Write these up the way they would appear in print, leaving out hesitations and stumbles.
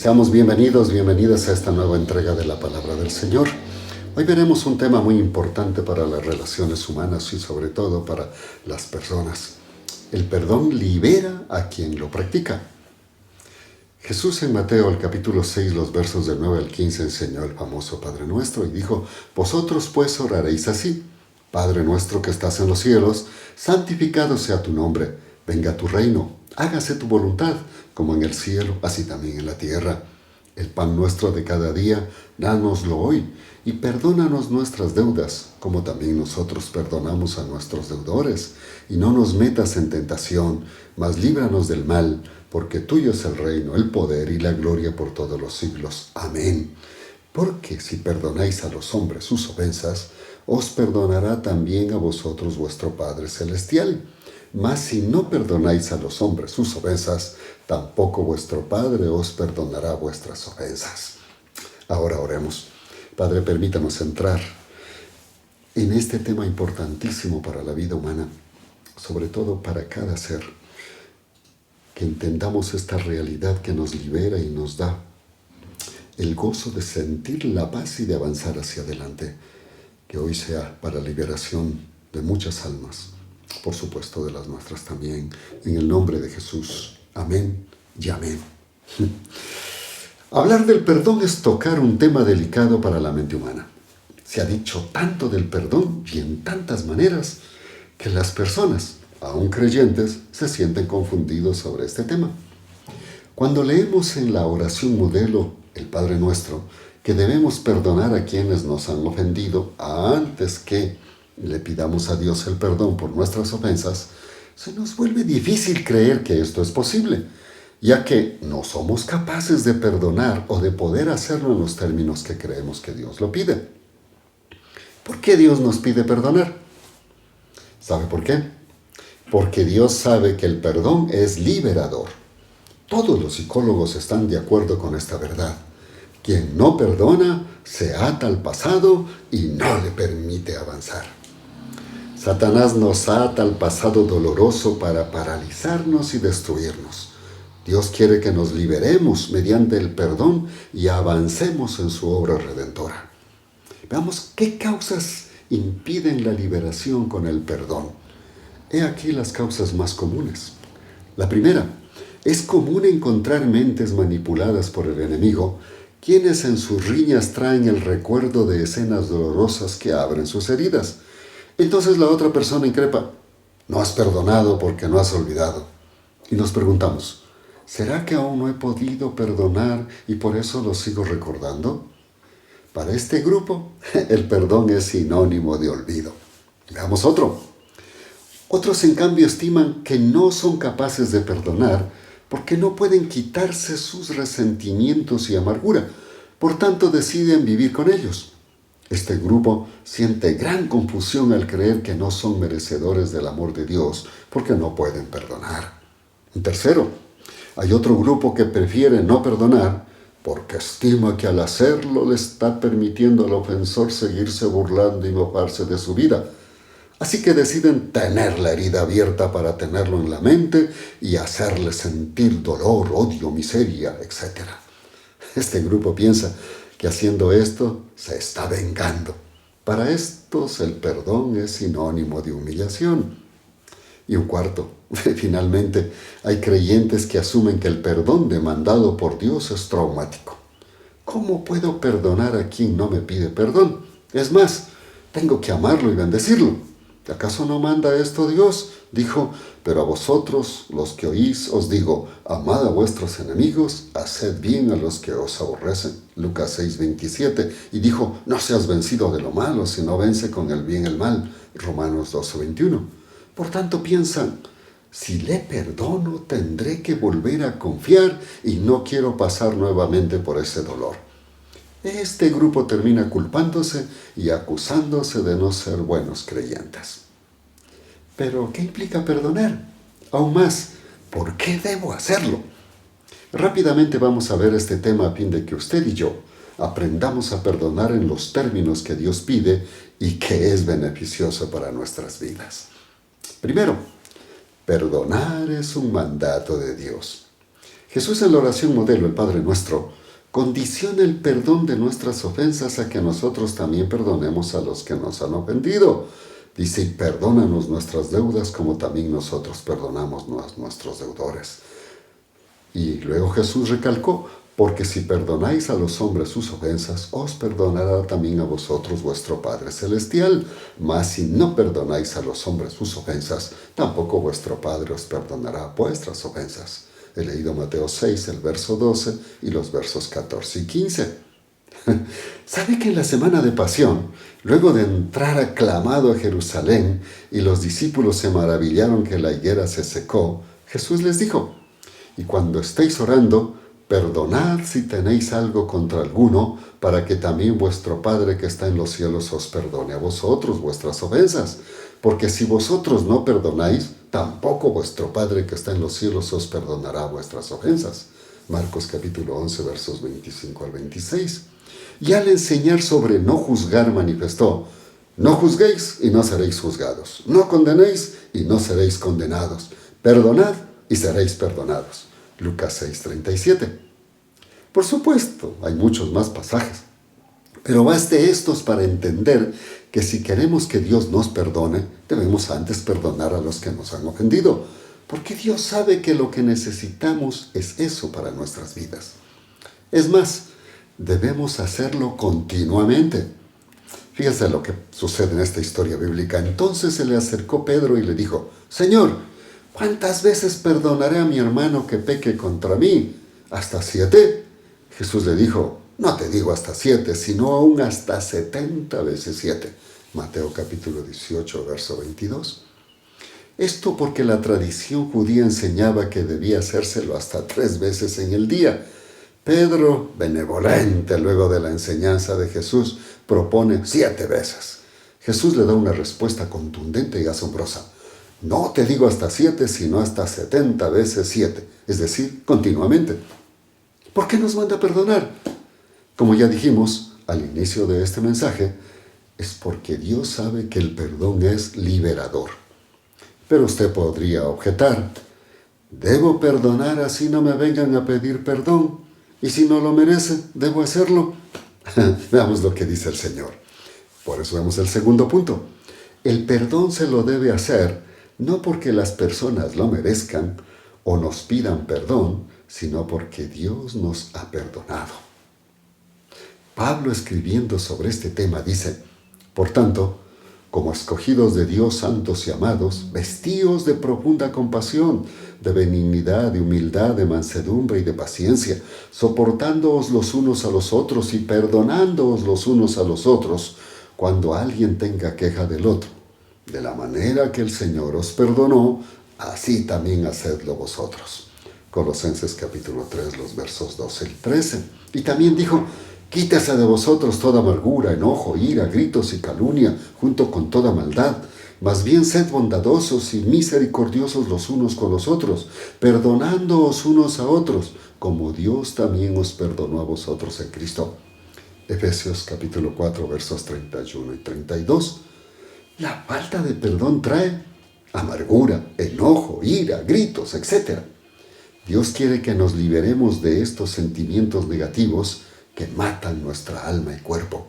Seamos bienvenidos, bienvenidas a esta nueva entrega de la Palabra del Señor. Hoy veremos un tema muy importante para las relaciones humanas y sobre todo para las personas. El perdón libera a quien lo practica. Jesús en Mateo, el capítulo 6, los versos del 9 al 15, enseñó el famoso Padre Nuestro y dijo: Vosotros pues oraréis así: Padre nuestro que estás en los cielos, santificado sea tu nombre, venga tu reino, hágase tu voluntad, como en el cielo, así también en la tierra. El pan nuestro de cada día, dánoslo hoy, y perdónanos nuestras deudas, como también nosotros perdonamos a nuestros deudores. Y no nos metas en tentación, mas líbranos del mal, porque tuyo es el reino, el poder y la gloria por todos los siglos. Amén. Porque si perdonáis a los hombres sus ofensas, os perdonará también a vosotros vuestro Padre Celestial. Mas si no perdonáis a los hombres sus ofensas, tampoco vuestro Padre os perdonará vuestras ofensas. Ahora oremos. Padre, permítanos entrar en este tema importantísimo para la vida humana, sobre todo para cada ser, que entendamos esta realidad que nos libera y nos da el gozo de sentir la paz y de avanzar hacia adelante. Que hoy sea para liberación de muchas almas, por supuesto de las nuestras también, en el nombre de Jesús. Amén y amén. Hablar del perdón es tocar un tema delicado para la mente humana. Se ha dicho tanto del perdón y en tantas maneras que las personas, aún creyentes, se sienten confundidos sobre este tema. Cuando leemos en la oración modelo, el Padre Nuestro, que debemos perdonar a quienes nos han ofendido antes que le pidamos a Dios el perdón por nuestras ofensas, se nos vuelve difícil creer que esto es posible, ya que no somos capaces de perdonar o de poder hacerlo en los términos que creemos que Dios lo pide. ¿Por qué Dios nos pide perdonar? ¿Sabe por qué? Porque Dios sabe que el perdón es liberador. Todos los psicólogos están de acuerdo con esta verdad. Quien no perdona se ata al pasado y no le permite avanzar. Satanás nos ata al pasado doloroso para paralizarnos y destruirnos. Dios quiere que nos liberemos mediante el perdón y avancemos en su obra redentora. Veamos qué causas impiden la liberación con el perdón. He aquí las causas más comunes. La primera: es común encontrar mentes manipuladas por el enemigo, quienes en sus riñas traen el recuerdo de escenas dolorosas que abren sus heridas. Entonces la otra persona increpa: no has perdonado porque no has olvidado. Y nos preguntamos: ¿será que aún no he podido perdonar y por eso lo sigo recordando? Para este grupo, el perdón es sinónimo de olvido. Veamos otro. Otros, en cambio, estiman que no son capaces de perdonar porque no pueden quitarse sus resentimientos y amargura. Por tanto, deciden vivir con ellos. Este grupo siente gran confusión al creer que no son merecedores del amor de Dios porque no pueden perdonar. En tercero, hay otro grupo que prefiere no perdonar porque estima que al hacerlo le está permitiendo al ofensor seguirse burlando y mofarse de su vida. Así que deciden tener la herida abierta para tenerlo en la mente y hacerle sentir dolor, odio, miseria, etc. Este grupo piensa que haciendo esto se está vengando. Para estos el perdón es sinónimo de humillación. Y un cuarto, finalmente, hay creyentes que asumen que el perdón demandado por Dios es traumático. ¿Cómo puedo perdonar a quien no me pide perdón? Es más, tengo que amarlo y bendecirlo. ¿Acaso no manda esto Dios? Dijo: pero a vosotros, los que oís, os digo: amad a vuestros enemigos, haced bien a los que os aborrecen. Lucas 6:27. Y dijo: no seas vencido de lo malo, sino vence con el bien el mal. Romanos 12:21. Por tanto piensan: si le perdono, tendré que volver a confiar y no quiero pasar nuevamente por ese dolor. Este grupo termina culpándose y acusándose de no ser buenos creyentes. ¿Pero qué implica perdonar? Aún más, ¿por qué debo hacerlo? Rápidamente vamos a ver este tema a fin de que usted y yo aprendamos a perdonar en los términos que Dios pide y que es beneficioso para nuestras vidas. Primero, perdonar es un mandato de Dios. Jesús en la oración modelo, el Padre Nuestro, condiciona el perdón de nuestras ofensas a que nosotros también perdonemos a los que nos han ofendido. Dice, y perdónanos nuestras deudas como también nosotros perdonamos a nuestros deudores. Y luego Jesús recalcó, porque si perdonáis a los hombres sus ofensas, os perdonará también a vosotros vuestro Padre Celestial. Mas si no perdonáis a los hombres sus ofensas, tampoco vuestro Padre os perdonará vuestras ofensas. He leído Mateo 6, el verso 12 y los versos 14 y 15. ¿Sabe que en la semana de Pasión, luego de entrar aclamado a Jerusalén y los discípulos se maravillaron que la higuera se secó, Jesús les dijo, y cuando estéis orando, perdonad si tenéis algo contra alguno, para que también vuestro Padre que está en los cielos os perdone a vosotros vuestras ofensas. Porque si vosotros no perdonáis, tampoco vuestro Padre que está en los cielos os perdonará vuestras ofensas. Marcos capítulo 11, versos 25 al 26. Y al enseñar sobre no juzgar manifestó, no juzguéis y no seréis juzgados, no condenéis y no seréis condenados, perdonad y seréis perdonados. Lucas 6:37. Por supuesto, hay muchos más pasajes, pero baste estos para entender que si queremos que Dios nos perdone, debemos antes perdonar a los que nos han ofendido, porque Dios sabe que lo que necesitamos es eso para nuestras vidas. Es más, debemos hacerlo continuamente. Fíjense lo que sucede en esta historia bíblica. Entonces se le acercó Pedro y le dijo, Señor, ¿cuántas veces perdonaré a mi hermano que peque contra mí? ¿Hasta 7? Jesús le dijo, no te digo hasta 7, sino aún hasta 70 veces 7. Mateo capítulo 18, verso 22. Esto porque la tradición judía enseñaba que debía hacérselo hasta 3 veces en el día. Pedro, benevolente luego de la enseñanza de Jesús, propone 7 veces. Jesús le da una respuesta contundente y asombrosa. No te digo hasta 7, sino hasta 70 veces 7, es decir, continuamente. ¿Por qué nos manda a perdonar? Como ya dijimos al inicio de este mensaje, es porque Dios sabe que el perdón es liberador. Pero usted podría objetar, ¿debo perdonar así no me vengan a pedir perdón? Y si no lo merece, ¿debo hacerlo? Veamos lo que dice el Señor. Por eso vemos el segundo punto. El perdón se lo debe hacer no porque las personas lo merezcan o nos pidan perdón, sino porque Dios nos ha perdonado. Pablo, escribiendo sobre este tema, dice, por tanto, como escogidos de Dios santos y amados, vestíos de profunda compasión, de benignidad, de humildad, de mansedumbre y de paciencia, soportándoos los unos a los otros y perdonándoos los unos a los otros, cuando alguien tenga queja del otro. De la manera que el Señor os perdonó, así también hacedlo vosotros. Colosenses capítulo 3, los versos 12 y 13. Y también dijo, quítese de vosotros toda amargura, enojo, ira, gritos y calumnia, junto con toda maldad. Más bien sed bondadosos y misericordiosos los unos con los otros, perdonándoos unos a otros, como Dios también os perdonó a vosotros en Cristo. Efesios capítulo 4, versos 31 y 32. La falta de perdón trae amargura, enojo, ira, gritos, etc. Dios quiere que nos liberemos de estos sentimientos negativos que matan nuestra alma y cuerpo.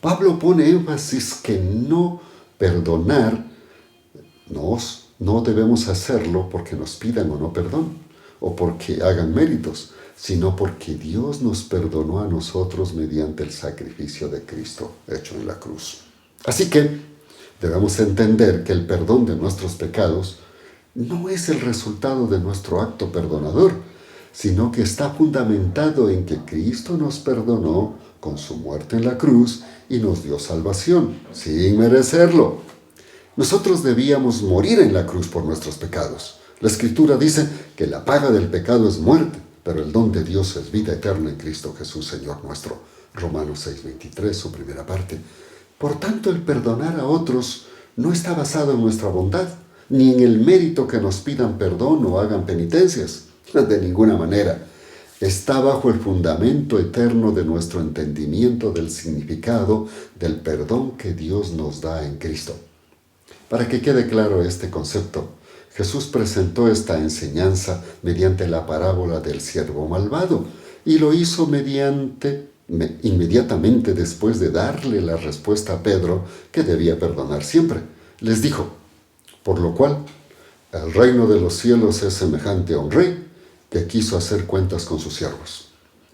Pablo pone énfasis que no perdonar, no debemos hacerlo porque nos pidan o no perdón, o porque hagan méritos, sino porque Dios nos perdonó a nosotros mediante el sacrificio de Cristo hecho en la cruz. Así que debemos entender que el perdón de nuestros pecados no es el resultado de nuestro acto perdonador, sino que está fundamentado en que Cristo nos perdonó con su muerte en la cruz y nos dio salvación, sin merecerlo. Nosotros debíamos morir en la cruz por nuestros pecados. La Escritura dice que la paga del pecado es muerte, pero el don de Dios es vida eterna en Cristo Jesús, Señor nuestro. Romanos 6:23, su primera parte. Por tanto, el perdonar a otros no está basado en nuestra bondad, ni en el mérito que nos pidan perdón o hagan penitencias. De ninguna manera. Está bajo el fundamento eterno de nuestro entendimiento del significado del perdón que Dios nos da en Cristo. Para que quede claro este concepto, Jesús presentó esta enseñanza mediante la parábola del siervo malvado y lo hizo inmediatamente después de darle la respuesta a Pedro que debía perdonar siempre. Les dijo: por lo cual, el reino de los cielos es semejante a un rey que quiso hacer cuentas con sus siervos.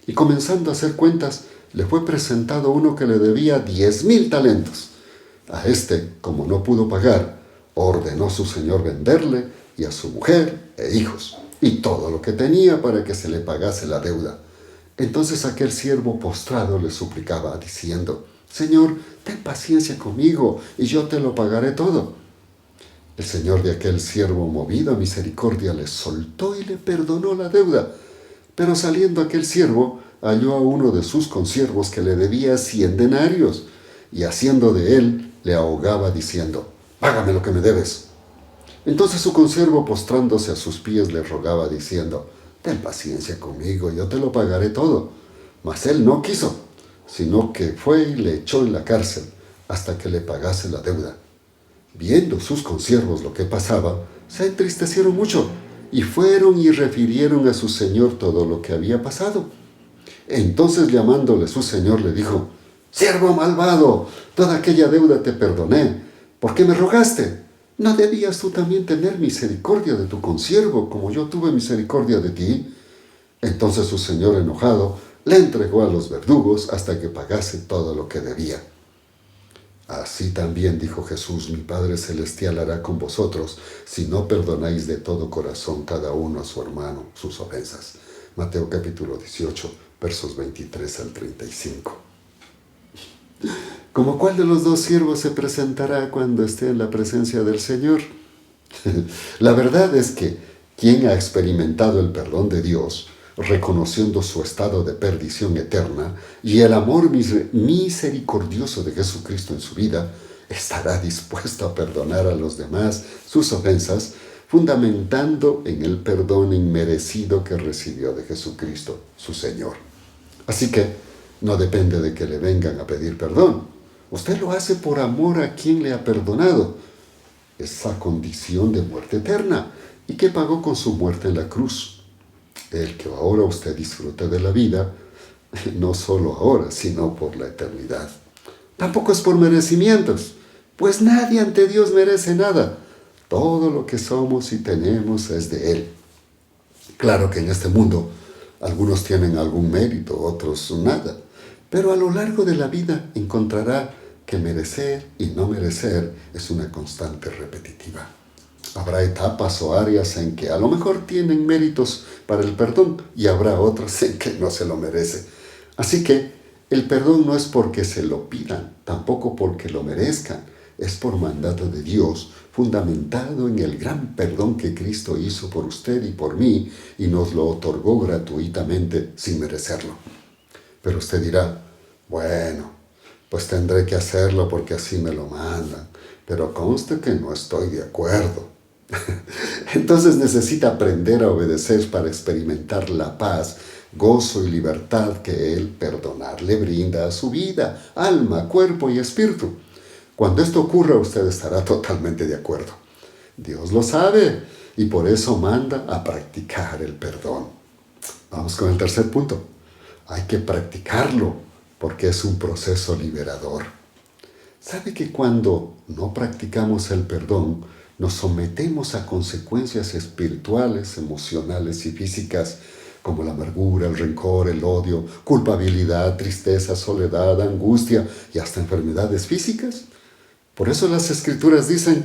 Y comenzando a hacer cuentas, le fue presentado uno que le debía 10,000 talentos. A este, como no pudo pagar, ordenó su señor venderle y a su mujer e hijos, y todo lo que tenía para que se le pagase la deuda. Entonces aquel siervo postrado le suplicaba, diciendo: Señor, ten paciencia conmigo, y yo te lo pagaré todo. El señor de aquel siervo, movido a misericordia, le soltó y le perdonó la deuda. Pero saliendo aquel siervo, halló a uno de sus consiervos que le debía 100 denarios, y haciendo de él, le ahogaba diciendo: págame lo que me debes. Entonces su consiervo, postrándose a sus pies, le rogaba diciendo: ten paciencia conmigo, yo te lo pagaré todo. Mas él no quiso, sino que fue y le echó en la cárcel hasta que le pagase la deuda. Viendo sus consiervos lo que pasaba, se entristecieron mucho y fueron y refirieron a su señor todo lo que había pasado. Entonces, llamándole su señor, le dijo: siervo malvado, toda aquella deuda te perdoné. ¿Por qué me rogaste? ¿No debías tú también tener misericordia de tu consiervo, como yo tuve misericordia de ti? Entonces su señor, enojado, le entregó a los verdugos hasta que pagase todo lo que debía. Así también, dijo Jesús, mi Padre Celestial hará con vosotros, si no perdonáis de todo corazón cada uno a su hermano sus ofensas. Mateo capítulo 18, versos 23 al 35. ¿Cómo cuál de los dos siervos se presentará cuando esté en la presencia del Señor? La verdad es que quien ha experimentado el perdón de Dios, reconociendo su estado de perdición eterna y el amor misericordioso de Jesucristo en su vida, estará dispuesto a perdonar a los demás sus ofensas, fundamentando en el perdón inmerecido que recibió de Jesucristo, su Señor. Así que no depende de que le vengan a pedir perdón. Usted lo hace por amor a quien le ha perdonado. Esa condición de muerte eterna y que pagó con su muerte en la cruz. El que ahora usted disfrute de la vida, no solo ahora, sino por la eternidad. Tampoco es por merecimientos, pues nadie ante Dios merece nada. Todo lo que somos y tenemos es de Él. Claro que en este mundo algunos tienen algún mérito, otros nada, pero a lo largo de la vida encontrará que merecer y no merecer es una constante repetitiva. Habrá etapas o áreas en que a lo mejor tienen méritos para el perdón y habrá otras en que no se lo merece. Así que el perdón no es porque se lo pidan, tampoco porque lo merezcan. Es por mandato de Dios, fundamentado en el gran perdón que Cristo hizo por usted y por mí y nos lo otorgó gratuitamente sin merecerlo. Pero usted dirá: bueno, pues tendré que hacerlo porque así me lo mandan, pero conste que no estoy de acuerdo. Entonces necesita aprender a obedecer para experimentar la paz, gozo y libertad que el perdonar le brinda a su vida, alma, cuerpo y espíritu. Cuando esto ocurra, usted estará totalmente de acuerdo. Dios lo sabe y por eso manda a practicar el perdón. Vamos con el tercer punto. Hay que practicarlo porque es un proceso liberador. ¿Sabe que cuando no practicamos el perdón, nos sometemos a consecuencias espirituales, emocionales y físicas como la amargura, el rencor, el odio, culpabilidad, tristeza, soledad, angustia y hasta enfermedades físicas? Por eso las Escrituras dicen: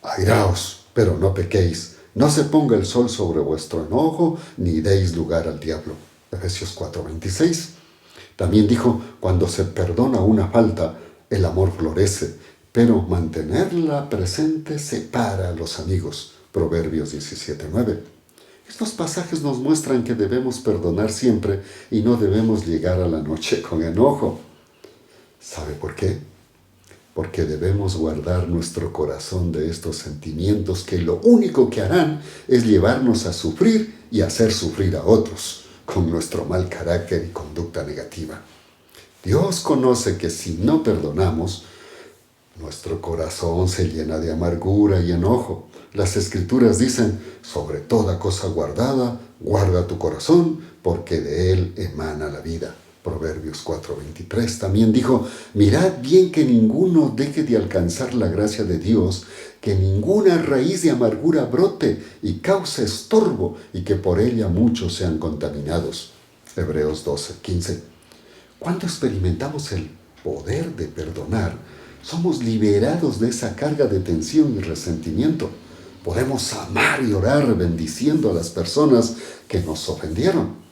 airaos, pero no pequéis, no se ponga el sol sobre vuestro enojo, ni deis lugar al diablo. Efesios 4:26. También dijo: cuando se perdona una falta, el amor florece, pero mantenerla presente separa a los amigos. Proverbios 17:9. Estos pasajes nos muestran que debemos perdonar siempre y no debemos llegar a la noche con enojo. ¿Sabe por qué? Porque debemos guardar nuestro corazón de estos sentimientos que lo único que harán es llevarnos a sufrir y hacer sufrir a otros con nuestro mal carácter y conducta negativa. Dios conoce que si no perdonamos, Nuestro corazón se llena de amargura y enojo. Las Escrituras dicen, sobre toda cosa guardada, guarda tu corazón, porque de él emana la vida. Proverbios 4:23 también dijo, mirad bien que ninguno deje de alcanzar la gracia de Dios, que ninguna raíz de amargura brote y cause estorbo, y que por ella muchos sean contaminados. Hebreos 12:15. Cuando experimentamos el poder de perdonar, somos liberados de esa carga de tensión y resentimiento. Podemos amar y orar bendiciendo a las personas que nos ofendieron.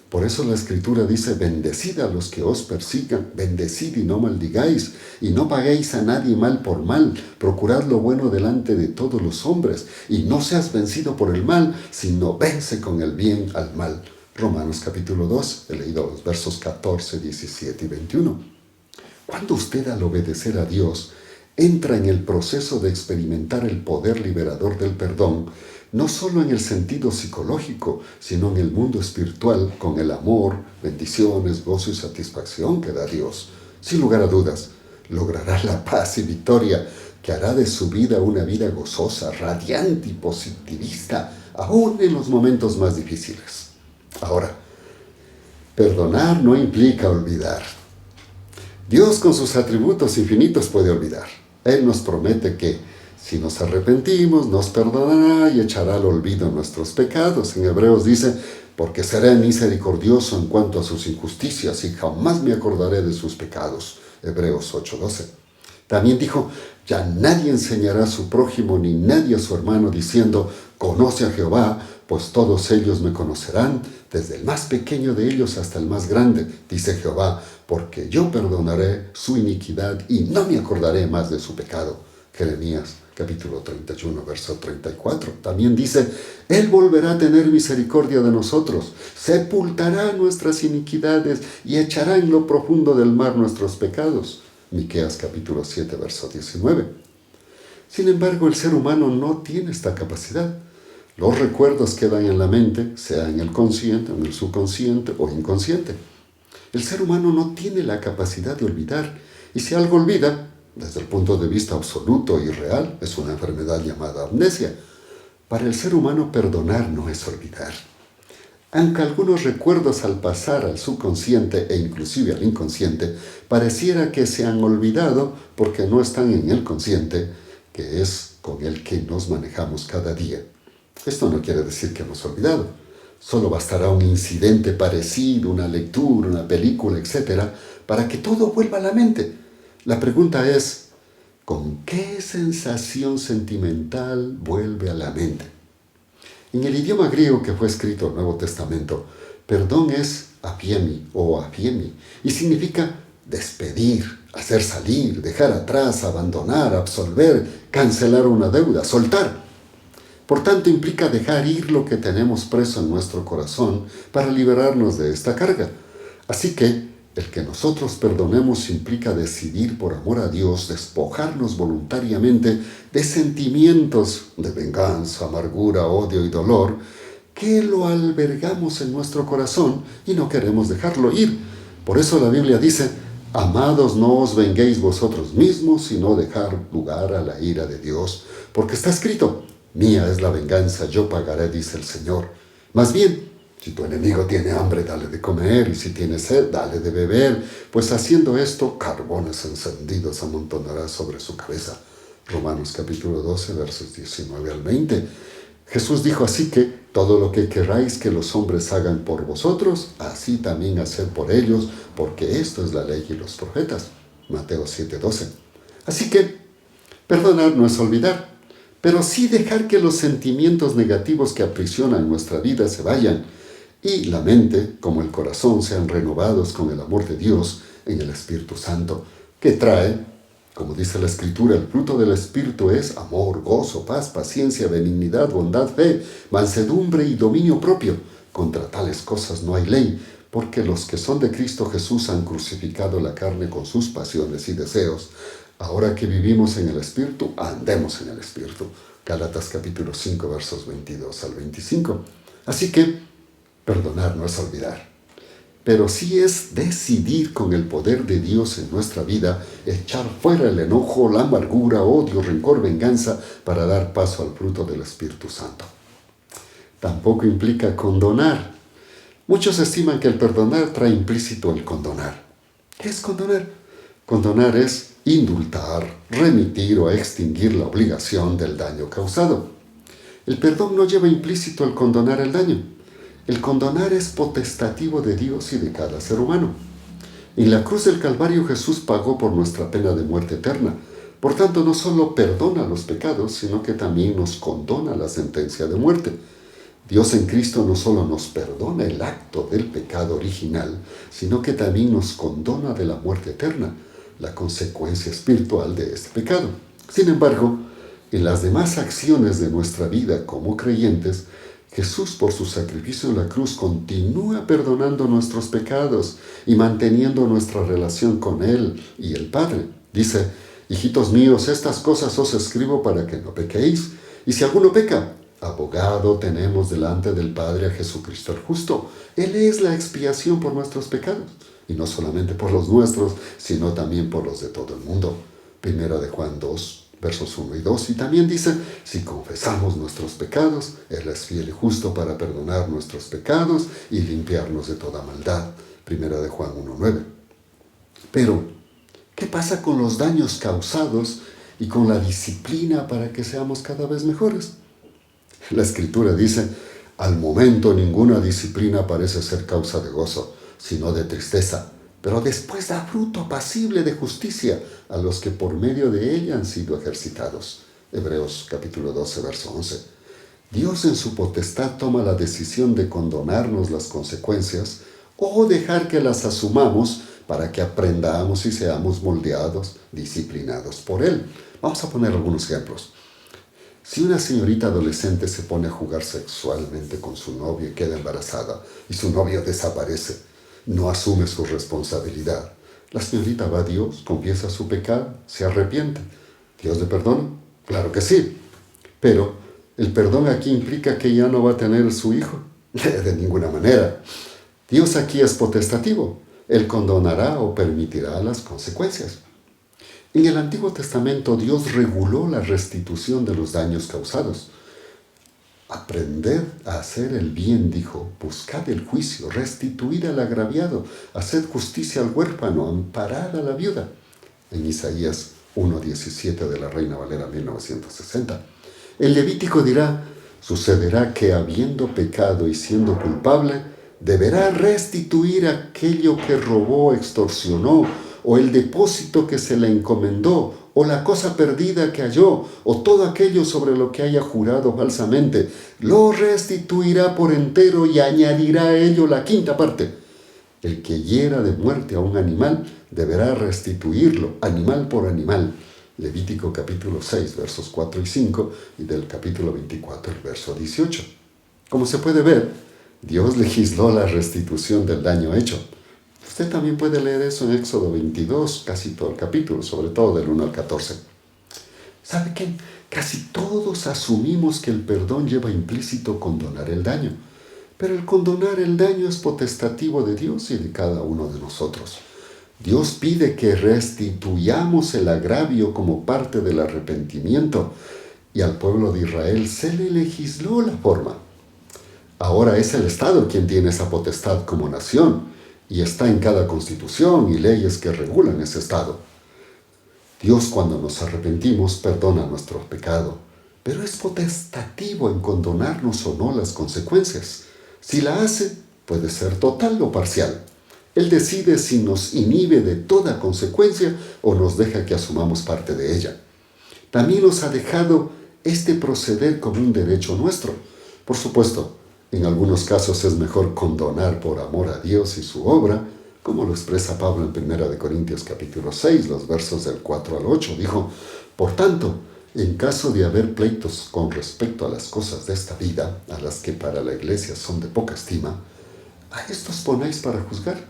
Por eso la Escritura dice, bendecid a los que os persigan, bendecid y no maldigáis, y no paguéis a nadie mal por mal, procurad lo bueno delante de todos los hombres, y no seas vencido por el mal, sino vence con el bien al mal. Romanos capítulo 2, he leído los versos 14, 17 y 21. Cuando usted al obedecer a Dios entra en el proceso de experimentar el poder liberador del perdón, no solo en el sentido psicológico, sino en el mundo espiritual, con el amor, bendiciones, gozo y satisfacción que da Dios, sin lugar a dudas, logrará la paz y victoria que hará de su vida una vida gozosa, radiante y positivista, aún en los momentos más difíciles. Ahora, perdonar no implica olvidar. Dios con sus atributos infinitos puede olvidar. Él nos promete que si nos arrepentimos, nos perdonará y echará al olvido nuestros pecados. En Hebreos dice, porque seré misericordioso en cuanto a sus injusticias y jamás me acordaré de sus pecados. Hebreos 8:12. También dijo, ya nadie enseñará a su prójimo ni nadie a su hermano diciendo, conoce a Jehová, pues todos ellos me conocerán, desde el más pequeño de ellos hasta el más grande, dice Jehová, porque yo perdonaré su iniquidad y no me acordaré más de su pecado. Jeremías capítulo 31, verso 34. También dice, Él volverá a tener misericordia de nosotros, sepultará nuestras iniquidades y echará en lo profundo del mar nuestros pecados. Miqueas capítulo 7, verso 19. Sin embargo, el ser humano no tiene esta capacidad. Los recuerdos quedan en la mente, sea en el consciente, en el subconsciente o inconsciente. El ser humano no tiene la capacidad de olvidar, y si algo olvida, desde el punto de vista absoluto y real, es una enfermedad llamada amnesia. Para el ser humano, perdonar no es olvidar. Aunque algunos recuerdos al pasar al subconsciente e inclusive al inconsciente pareciera que se han olvidado porque no están en el consciente, que es con el que nos manejamos cada día. Esto no quiere decir que hemos olvidado. Solo bastará un incidente parecido, una lectura, una película, etc., para que todo vuelva a la mente. La pregunta es, ¿con qué sensación sentimental vuelve a la mente? En el idioma griego que fue escrito el Nuevo Testamento, perdón es apiemi o apiemi y significa despedir, hacer salir, dejar atrás, abandonar, absolver, cancelar una deuda, soltar. Por tanto, implica dejar ir lo que tenemos preso en nuestro corazón para liberarnos de esta carga. Así que, el que nosotros perdonemos implica decidir por amor a Dios, despojarnos voluntariamente de sentimientos de venganza, amargura, odio y dolor, que lo albergamos en nuestro corazón y no queremos dejarlo ir. Por eso la Biblia dice, amados, no os venguéis vosotros mismos, sino dejar lugar a la ira de Dios, porque está escrito, mía es la venganza, yo pagaré, dice el Señor. Más bien, si tu enemigo tiene hambre, dale de comer, y si tiene sed, dale de beber, pues haciendo esto, carbones encendidos amontonará sobre su cabeza. Romanos capítulo 12, versos 19 al 20. Jesús dijo así que, todo lo que queráis que los hombres hagan por vosotros, así también haced por ellos, porque esto es la ley y los profetas. Mateo 7:12. Así que, perdonar no es olvidar, pero sí dejar que los sentimientos negativos que aprisionan nuestra vida se vayan, y la mente, como el corazón, sean renovados con el amor de Dios en el Espíritu Santo, que trae, como dice la Escritura, el fruto del Espíritu es amor, gozo, paz, paciencia, benignidad, bondad, fe, mansedumbre y dominio propio. Contra tales cosas no hay ley, porque los que son de Cristo Jesús han crucificado la carne con sus pasiones y deseos. Ahora que vivimos en el Espíritu, andemos en el Espíritu. Gálatas capítulo 5, versos 22 al 25. Así que, perdonar no es olvidar. pero sí es decidir con el poder de Dios en nuestra vida, echar fuera el enojo, la amargura, odio, rencor, venganza, para dar paso al fruto del Espíritu Santo. Tampoco implica condonar. Muchos estiman que el perdonar trae implícito el condonar. ¿Qué es condonar? Condonar es indultar, remitir o extinguir la obligación del daño causado. El perdón no lleva implícito el condonar el daño. El condonar es potestativo de Dios y de cada ser humano. En la cruz del Calvario Jesús pagó por nuestra pena de muerte eterna. Por tanto, no solo perdona los pecados, sino que también nos condona la sentencia de muerte. Dios en Cristo no solo nos perdona el acto del pecado original, sino que también nos condona de la muerte eterna, la consecuencia espiritual de este pecado. Sin embargo, en las demás acciones de nuestra vida como creyentes, Jesús, por su sacrificio en la cruz, continúa perdonando nuestros pecados y manteniendo nuestra relación con Él y el Padre. Dice: hijitos míos, estas cosas os escribo para que no pequéis. Y si alguno peca, abogado tenemos delante del Padre a Jesucristo el justo. Él es la expiación por nuestros pecados, y no solamente por los nuestros, sino también por los de todo el mundo. Primera de Juan 2, versos 1 y 2, y también dice: si confesamos nuestros pecados, Él es fiel y justo para perdonar nuestros pecados y limpiarnos de toda maldad. Primera de Juan 1:9. Pero, ¿qué pasa con los daños causados y con la disciplina para que seamos cada vez mejores? La Escritura dice: al momento ninguna disciplina parece ser causa de gozo, sino de tristeza, pero después da fruto apacible de justicia a los que por medio de ella han sido ejercitados. Hebreos capítulo 12, verso 11. Dios en su potestad toma la decisión de condonarnos las consecuencias o dejar que las asumamos para que aprendamos y seamos moldeados, disciplinados por Él. Vamos a poner algunos ejemplos. Si una señorita adolescente se pone a jugar sexualmente con su novio y queda embarazada y su novio desaparece, no asume su responsabilidad, la señorita va a Dios, confiesa su pecado, se arrepiente. ¿Dios le perdona? Claro que sí. Pero el perdón aquí implica que ya no va a tener su hijo. De ninguna manera. Dios aquí es potestativo. Él condonará o permitirá las consecuencias. En el Antiguo Testamento Dios reguló la restitución de los daños causados. Aprended a hacer el bien, dijo, buscad el juicio, restituid al agraviado, haced justicia al huérfano, amparad a la viuda. En Isaías 1:17 de la Reina Valera 1960. El Levítico dirá: sucederá que habiendo pecado y siendo culpable, deberá restituir aquello que robó, extorsionó, o el depósito que se le encomendó, o la cosa perdida que halló, o todo aquello sobre lo que haya jurado falsamente. Lo restituirá por entero y añadirá a ello la quinta parte. El que hiera de muerte a un animal deberá restituirlo, animal por animal. Levítico capítulo 6, versos 4 y 5, y del capítulo 24, el verso 18. Como se puede ver, Dios legisló la restitución del daño hecho. Usted también puede leer eso en Éxodo 22, casi todo el capítulo, sobre todo del 1 al 14. ¿Sabe qué? Casi todos asumimos que el perdón lleva implícito condonar el daño. Pero el condonar el daño es potestativo de Dios y de cada uno de nosotros. Dios pide que restituyamos el agravio como parte del arrepentimiento, y al pueblo de Israel se le legisló la forma. Ahora es el Estado quien tiene esa potestad como nación, y está en cada constitución y leyes que regulan ese Estado. Dios, cuando nos arrepentimos, perdona nuestro pecado, pero es potestativo en condonarnos o no las consecuencias. Si la hace, puede ser total o parcial. Él decide si nos inhibe de toda consecuencia o nos deja que asumamos parte de ella. También nos ha dejado este proceder como un derecho nuestro. Por supuesto, en algunos casos es mejor condonar por amor a Dios y su obra, como lo expresa Pablo en 1 Corintios capítulo 6, los versos del 4 al 8. Dijo: por tanto, en caso de haber pleitos con respecto a las cosas de esta vida, a las que para la iglesia son de poca estima, a estos ponéis para juzgar.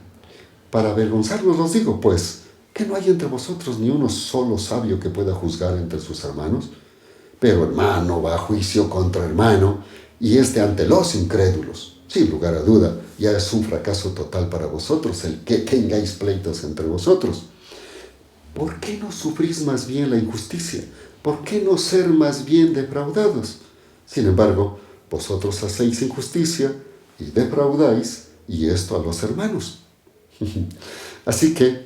Para avergonzarlos os digo, pues, que no hay entre vosotros ni uno solo sabio que pueda juzgar entre sus hermanos. Pero hermano va a juicio contra hermano, y ante los incrédulos. Sin lugar a duda, ya es un fracaso total para vosotros el que tengáis pleitos entre vosotros. ¿Por qué no sufrís más bien la injusticia? ¿Por qué no ser más bien defraudados? Sin embargo, vosotros hacéis injusticia y defraudáis, y esto a los hermanos. Así que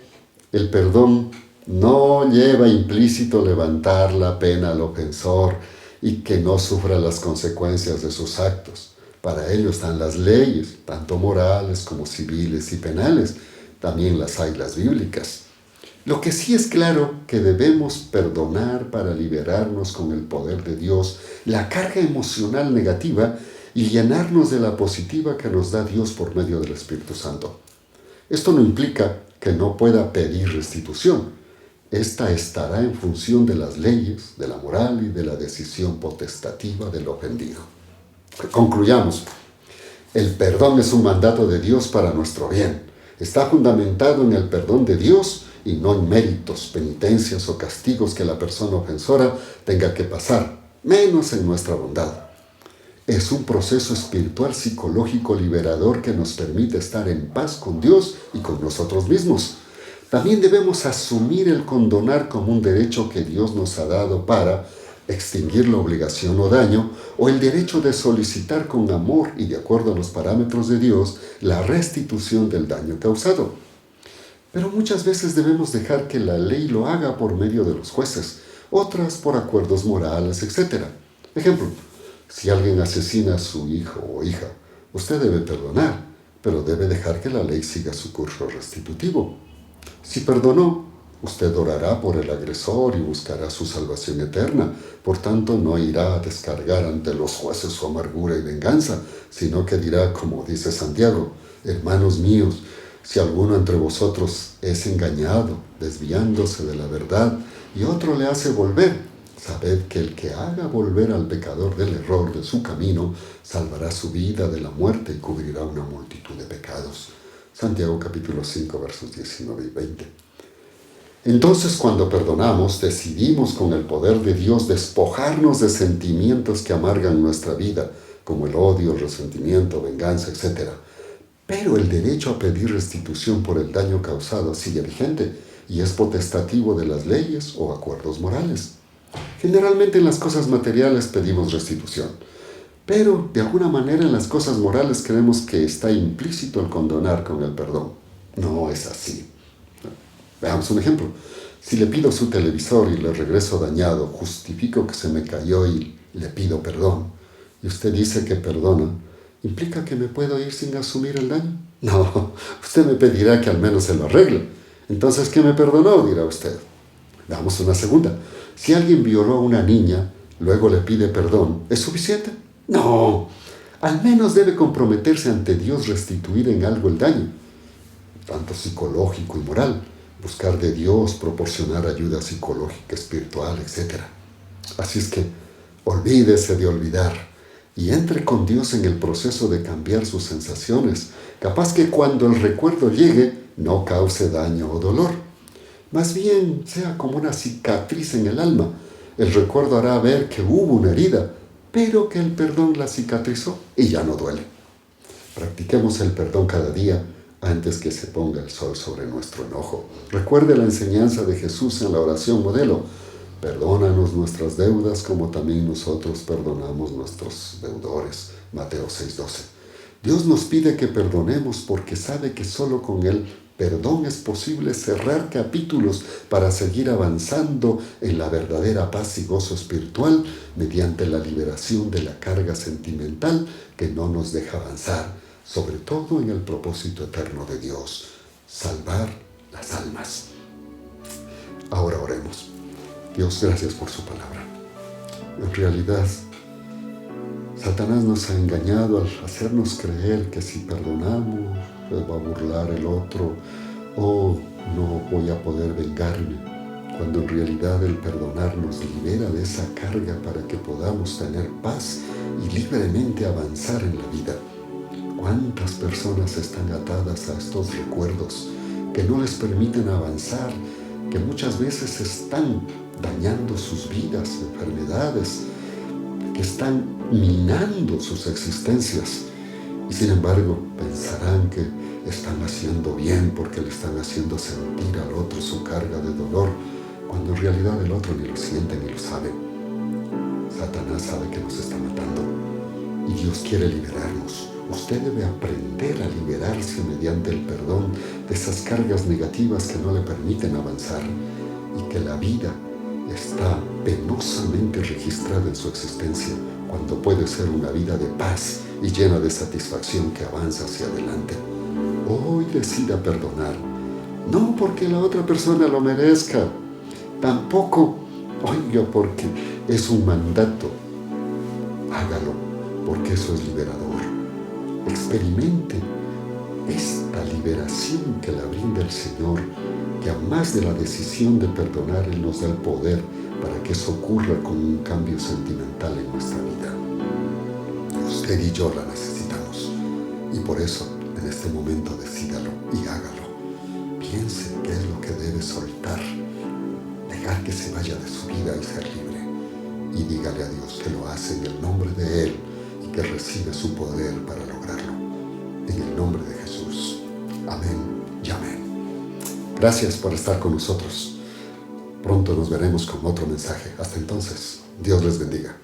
el perdón no lleva implícito levantar la pena al ofensor y que no sufra las consecuencias de sus actos. Para ello están las leyes, tanto morales como civiles y penales. También las hay las bíblicas. Lo que sí es claro que debemos perdonar para liberarnos con el poder de Dios la carga emocional negativa y llenarnos de la positiva que nos da Dios por medio del Espíritu Santo. Esto no implica que no pueda pedir restitución. Esta estará en función de las leyes, de la moral y de la decisión potestativa del ofendido. Concluyamos. El perdón es un mandato de Dios para nuestro bien. Está fundamentado en el perdón de Dios y no en méritos, penitencias o castigos que la persona ofensora tenga que pasar, menos en nuestra bondad. Es un proceso espiritual psicológico liberador que nos permite estar en paz con Dios y con nosotros mismos. También debemos asumir el condonar como un derecho que Dios nos ha dado para extinguir la obligación o daño, o el derecho de solicitar con amor y de acuerdo a los parámetros de Dios la restitución del daño causado. Pero muchas veces debemos dejar que la ley lo haga por medio de los jueces, otras por acuerdos morales, etc. Ejemplo, si alguien asesina a su hijo o hija, usted debe perdonar, pero debe dejar que la ley siga su curso restitutivo. Si perdonó, usted orará por el agresor y buscará su salvación eterna. Por tanto, no irá a descargar ante los jueces su amargura y venganza, sino que dirá, como dice Santiago: hermanos míos, si alguno entre vosotros es engañado, desviándose de la verdad, y otro le hace volver, sabed que el que haga volver al pecador del error de su camino, salvará su vida de la muerte y cubrirá una multitud de pecados. Santiago capítulo 5, versos 19 y 20. Entonces, cuando perdonamos, decidimos con el poder de Dios despojarnos de sentimientos que amargan nuestra vida, como el odio, el resentimiento, venganza, etc. Pero el derecho a pedir restitución por el daño causado sigue vigente y es potestativo de las leyes o acuerdos morales. Generalmente en las cosas materiales pedimos restitución, pero de alguna manera en las cosas morales creemos que está implícito el condonar con el perdón. No es así. Veamos un ejemplo. Si le pido su televisor y le regreso dañado, justifico que se me cayó y le pido perdón, y usted dice que perdona, ¿implica que me puedo ir sin asumir el daño? No, usted me pedirá que al menos se lo arregle. Entonces, ¿qué me perdonó?, dirá usted. Veamos una segunda. Si alguien violó a una niña, luego le pide perdón, ¿es suficiente? No, al menos debe comprometerse ante Dios restituir en algo el daño, tanto psicológico y moral, buscar de Dios, proporcionar ayuda psicológica, espiritual, etc. Así es que olvídese de olvidar y entre con Dios en el proceso de cambiar sus sensaciones, capaz que cuando el recuerdo llegue no cause daño o dolor. Más bien sea como una cicatriz en el alma. El recuerdo hará ver que hubo una herida, pero que el perdón la cicatrizó y ya no duele. Practiquemos el perdón cada día antes que se ponga el sol sobre nuestro enojo. Recuerde la enseñanza de Jesús en la oración modelo: perdónanos nuestras deudas como también nosotros perdonamos nuestros deudores. Mateo 6:12. Dios nos pide que perdonemos porque sabe que solo con el perdón es posible cerrar capítulos para seguir avanzando en la verdadera paz y gozo espiritual mediante la liberación de la carga sentimental que no nos deja avanzar, sobre todo en el propósito eterno de Dios: salvar las almas. Ahora oremos. Dios, gracias por su palabra. En realidad, Satanás nos ha engañado al hacernos creer que si perdonamos, se va a burlar el otro, o no voy a poder vengarme, cuando en realidad el perdonar nos libera de esa carga para que podamos tener paz y libremente avanzar en la vida. ¿Cuántas personas están atadas a estos recuerdos que no les permiten avanzar, que muchas veces están dañando sus vidas, enfermedades, que están minando sus existencias? Y sin embargo, pensarán que están haciendo bien porque le están haciendo sentir al otro su carga de dolor, cuando en realidad el otro ni lo siente ni lo sabe. Satanás sabe que nos está matando y Dios quiere liberarnos. Usted debe aprender a liberarse mediante el perdón de esas cargas negativas que no le permiten avanzar y que la vida está penosamente registrada en su existencia, cuando puede ser una vida de paz y llena de satisfacción que avanza hacia adelante. Hoy decida perdonar, no porque la otra persona lo merezca, tampoco, oiga, porque es un mandato. Hágalo, porque eso es liberador. Experimente esta liberación que la brinda el Señor, que a más de la decisión de perdonar, Él nos da el poder para que eso ocurra con un cambio sentimental en nuestra vida. Usted y yo la necesitamos, y por eso en este momento decídalo y hágalo. Piense qué es lo que debe soltar, dejar que se vaya de su vida y ser libre, y dígale a Dios que lo hace en el nombre de Él y que recibe su poder para lograrlo. En el nombre de Jesús. Amén y amén. Gracias por estar con nosotros. Pronto nos veremos con otro mensaje. Hasta entonces, Dios les bendiga.